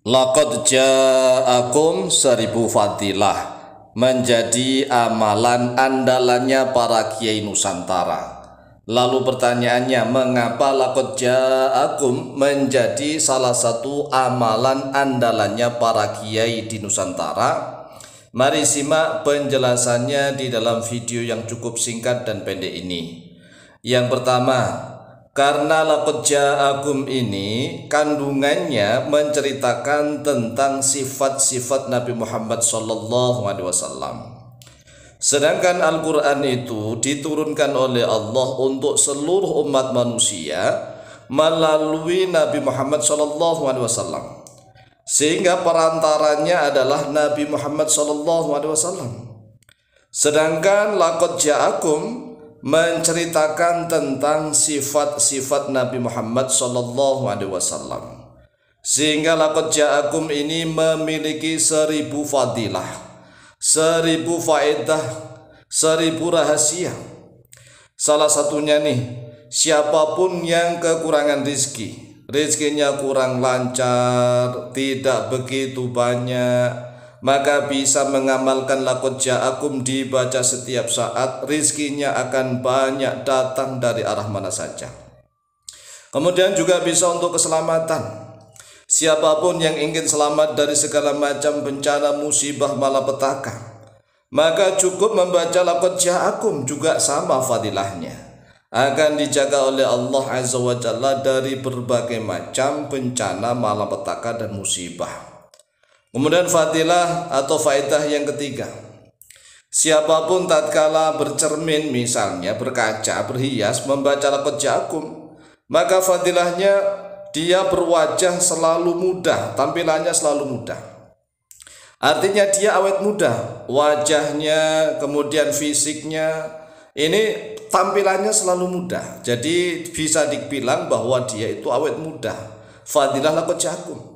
Laqad ja'akum seribu fadilah menjadi amalan andalannya para kiai Nusantara. Lalu pertanyaannya, mengapa laqad ja'akum menjadi salah satu amalan andalannya para kiai di Nusantara? Mari simak penjelasannya di dalam video yang cukup singkat dan pendek ini. Yang pertama, karena laqad ja'akum ini kandungannya menceritakan tentang sifat-sifat Nabi Muhammad SAW. Sedangkan Al-Quran itu diturunkan oleh Allah untuk seluruh umat manusia melalui Nabi Muhammad SAW. Sehingga perantaranya adalah Nabi Muhammad SAW. Sedangkan laqad ja'akum menceritakan tentang sifat-sifat Nabi Muhammad SAW. Sehingga laqad ja'akum ini memiliki 1000 fadilah, 1000 faedah, 1000 rahasia. Salah satunya nih, siapapun yang kekurangan rezekinya kurang lancar, tidak begitu banyak, maka bisa mengamalkan laqad ja'akum dibaca setiap saat, rizkinya akan banyak datang dari arah mana saja. Kemudian juga bisa untuk keselamatan. Siapapun yang ingin selamat dari segala macam bencana, musibah, malapetaka, maka cukup membaca laqad ja'akum, juga sama fadilahnya, akan dijaga oleh Allah Azza wa Jalla dari berbagai macam bencana, malapetaka dan musibah. Kemudian fadilah atau faedah yang ketiga, siapapun tatkala bercermin, misalnya berkaca, berhias, membaca laqad ja'akum, maka fadilahnya dia berwajah selalu muda, tampilannya selalu muda. Artinya dia awet muda, wajahnya, kemudian fisiknya, ini tampilannya selalu muda. Jadi bisa dibilang bahwa dia itu awet muda. Fadilah laqad ja'akum.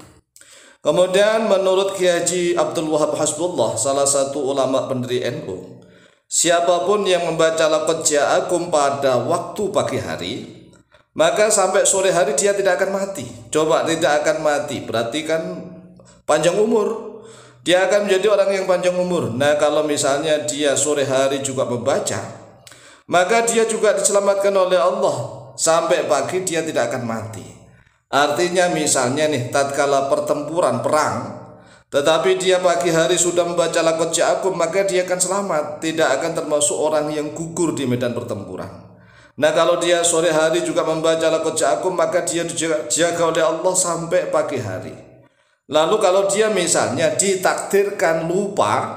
Kemudian menurut Kiai Haji Abdul Wahab Hasbullah, salah satu ulama pendiri NU, siapapun yang membaca laqad ja'akum pada waktu pagi hari, maka sampai sore hari dia tidak akan mati. Coba, tidak akan mati, berarti kan panjang umur. Dia akan menjadi orang yang panjang umur. Nah, kalau misalnya dia sore hari juga membaca, maka dia juga diselamatkan oleh Allah. Sampai pagi dia tidak akan mati. Artinya misalnya nih, tatkala pertempuran, perang, tetapi dia pagi hari sudah membaca laqad ja'akum, maka dia akan selamat, tidak akan termasuk orang yang gugur di medan pertempuran. Nah, kalau dia sore hari juga membaca laqad ja'akum, maka dia dijaga oleh Allah sampai pagi hari. Lalu kalau dia misalnya ditakdirkan lupa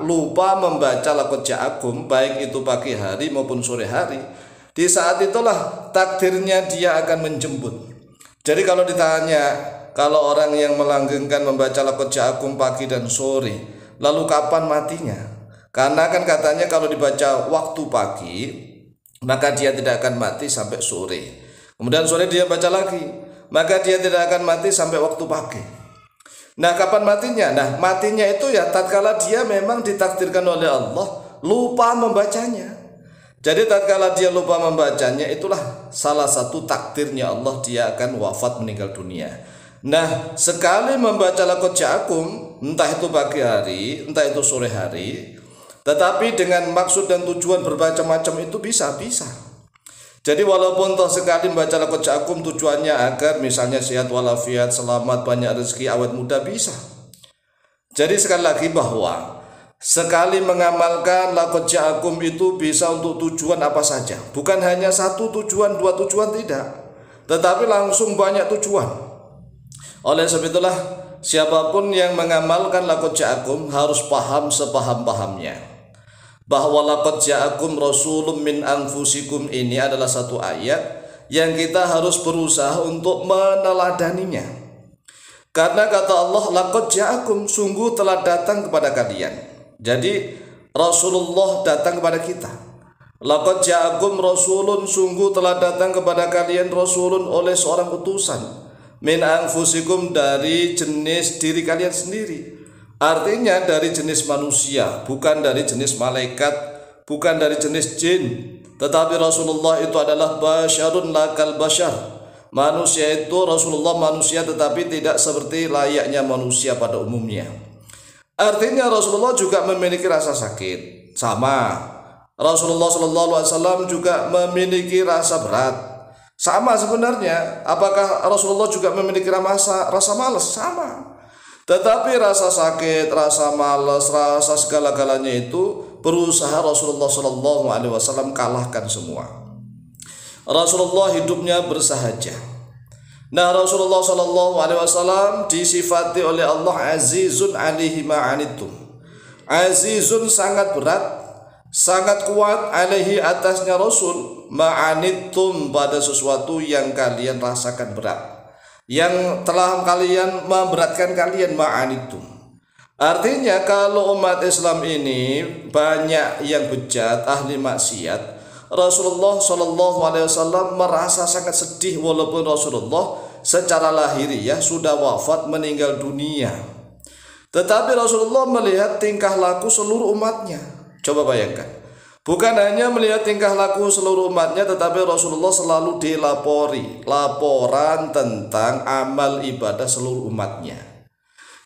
membaca laqad ja'akum, baik itu pagi hari maupun sore hari, di saat itulah takdirnya dia akan menjemput. Jadi kalau ditanya, kalau orang yang melanggengkan membaca laqad ja'akum pagi dan sore, lalu kapan matinya? Karena kan katanya kalau dibaca waktu pagi, maka dia tidak akan mati sampai sore. Kemudian sore dia baca lagi, maka dia tidak akan mati sampai waktu pagi. Nah, kapan matinya? Nah, matinya itu ya tatkala dia memang ditakdirkan oleh Allah lupa membacanya. Jadi tatkala dia lupa membacanya, itulah salah satu takdirnya Allah, dia akan wafat, meninggal dunia. Nah, sekali membaca laqad ja'akum, entah itu pagi hari, entah itu sore hari, tetapi dengan maksud dan tujuan bermacam-macam itu bisa. Jadi walaupun toh sekali membaca laqad ja'akum tujuannya agar misalnya sehat walafiat, selamat, banyak rezeki, awet muda, bisa. Jadi sekali lagi bahwa sekali mengamalkan laqad ja'akum itu bisa untuk tujuan apa saja. Bukan hanya satu tujuan, dua tujuan, tidak, tetapi langsung banyak tujuan. Oleh sebab itulah siapapun yang mengamalkan laqad ja'akum harus paham sepaham-pahamnya bahwa laqad ja'akum rasulun min anfusikum ini adalah satu ayat yang kita harus berusaha untuk meneladaninya. Karena kata Allah, laqad ja'akum, sungguh telah datang kepada kalian. Jadi Rasulullah datang kepada kita. Laqad ja'akum rasulun, sungguh telah datang kepada kalian rasulun oleh seorang utusan, min anfusikum, dari jenis diri kalian sendiri. Artinya dari jenis manusia, bukan dari jenis malaikat, bukan dari jenis jin. Tetapi Rasulullah itu adalah basyarun lakal basyar, Manusia itu, Rasulullah manusia tetapi tidak seperti layaknya manusia pada umumnya. Artinya Rasulullah juga memiliki rasa sakit. Sama. Rasulullah SAW juga memiliki rasa berat. Sama sebenarnya. Apakah Rasulullah juga memiliki rasa malas? Sama. Tetapi rasa sakit, rasa malas, rasa segala-galanya itu berusaha Rasulullah SAW kalahkan semua. Rasulullah hidupnya bersahaja. Nah, Rasulullah SAW disifati oleh Allah azizun alaihi ma'anittum. Azizun sangat berat, sangat kuat alaihi atasnya Rasul ma'anittum pada sesuatu yang kalian rasakan berat, yang telah kalian memberatkan kalian ma'anittum. Artinya kalau umat Islam ini banyak yang bejat, ahli maksiat, Rasulullah SAW merasa sangat sedih walaupun Rasulullah secara lahiriah sudah wafat meninggal dunia. Tetapi Rasulullah melihat tingkah laku seluruh umatnya. Coba bayangkan. Bukan hanya melihat tingkah laku seluruh umatnya, tetapi Rasulullah selalu dilapori laporan tentang amal ibadah seluruh umatnya.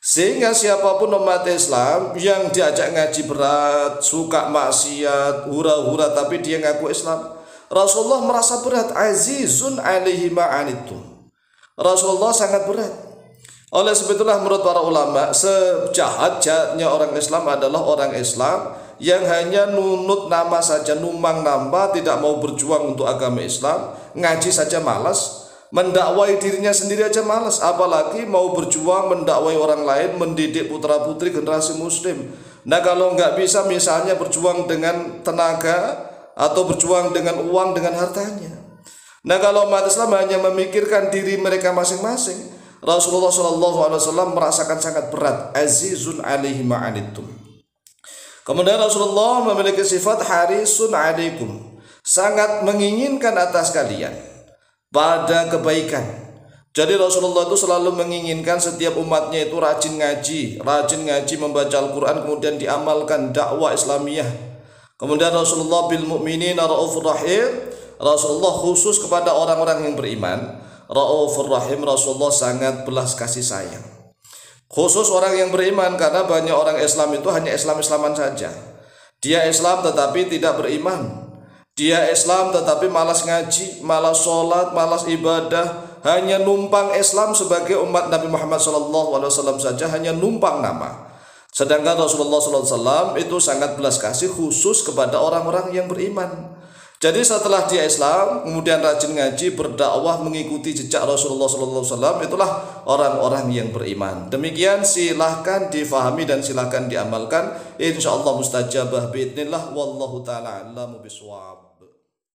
Sehingga siapapun umat Islam yang diajak ngaji berat, suka maksiat, hura-hura tapi dia ngaku Islam, Rasulullah merasa berat. Azizun alaihi ma'anittum. Rasulullah sangat berat. Oleh sebab itulah menurut para ulama, sejahat-jahatnya orang Islam adalah orang Islam yang hanya nunut nama saja, numang nambah, tidak mau berjuang untuk agama Islam, ngaji saja malas, mendakwai dirinya sendiri aja malas, apalagi mau berjuang mendakwai orang lain, mendidik putra-putri generasi muslim. Nah, kalau nggak bisa misalnya berjuang dengan tenaga atau berjuang dengan uang, dengan hartanya. Nah, kalau umat Islam hanya memikirkan diri mereka masing-masing, Rasulullah SAW merasakan sangat berat. Azizun alaihi ma'anittum. Kemudian Rasulullah memiliki sifat harisun alaikum, sangat menginginkan atas kalian pada kebaikan. Jadi Rasulullah itu selalu menginginkan setiap umatnya itu rajin ngaji, membaca Al-Quran, kemudian diamalkan dakwah Islamiyah. Kemudian Rasulullah bil mu'minin raufur rahim. Rasulullah khusus kepada orang-orang yang beriman, raufur rahim. Rasulullah sangat belas kasih sayang. Khusus orang yang beriman, karena banyak orang Islam itu hanya Islam-Islaman saja. Dia Islam tetapi tidak beriman. Dia Islam tetapi malas ngaji, malas sholat, malas ibadah, hanya numpang Islam sebagai umat Nabi Muhammad SAW saja, hanya numpang nama. Sedangkan Rasulullah SAW itu sangat belas kasih khusus kepada orang-orang yang beriman. Jadi setelah dia Islam, kemudian rajin ngaji, berdakwah, mengikuti jejak Rasulullah SAW, itulah orang-orang yang beriman. Demikian, silahkan difahami dan silahkan diamalkan. Insyaallah mustajabah biidznillah. Wallahu ta'ala a'lamu bishawab.